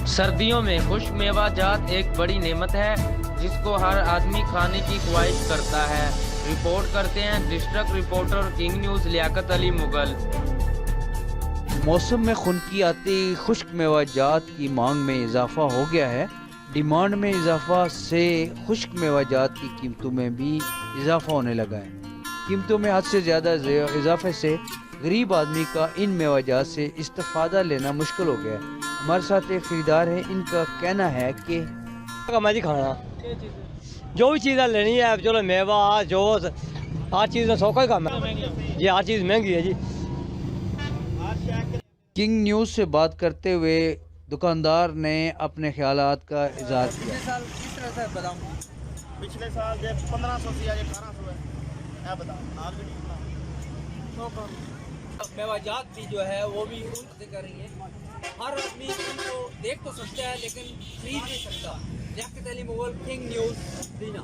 سردیوں میں خشک میوہ جات ایک بڑی نعمت ہے جس کو ہر آدمی کھانے کی خواہش کرتا ہے۔ رپورٹ کرتے ہیں district reporter king news Liaquat Ali Mughal. موسم میں خنکی آتی خشک میوہ جات کی مانگ میں اضافہ ہو گیا ہے۔ ڈیمانڈ میں اضافہ سے خشک میوہ جات کی قیمتوں میں بھی اضافہ ہونے لگا ہے۔ قیمتوں میں حد سے زیادہ اضافے سے غریب آدمی کا ان میوہ جات سے استفادہ لینا مشکل ہو گیا ہے۔ ہمارے ساتھ ایک خریدار ہیں، ان کا کہنا ہے کہ کھانا جو بھی چیزیں لینی ہے، چلو میوہ جو ہر چیز میں سوکھا ہی کام ہے جی، ہر چیز مہنگی ہے جی۔ کنگ نیوز سے بات کرتے ہوئے دکاندار نے اپنے خیالات کا اظہار کیا۔ پچھلے سال 1500 تھی، آج 1800 ہے۔ بتاؤ میوہ جات بھی جو ہے وہ بھی کر رہی ہے۔ ہر آدمی ان کو دیکھ تو سکتا ہے لیکن خرید نہیں سکتا۔ لیاقت علی مغل، کنگ نیوز، دینا۔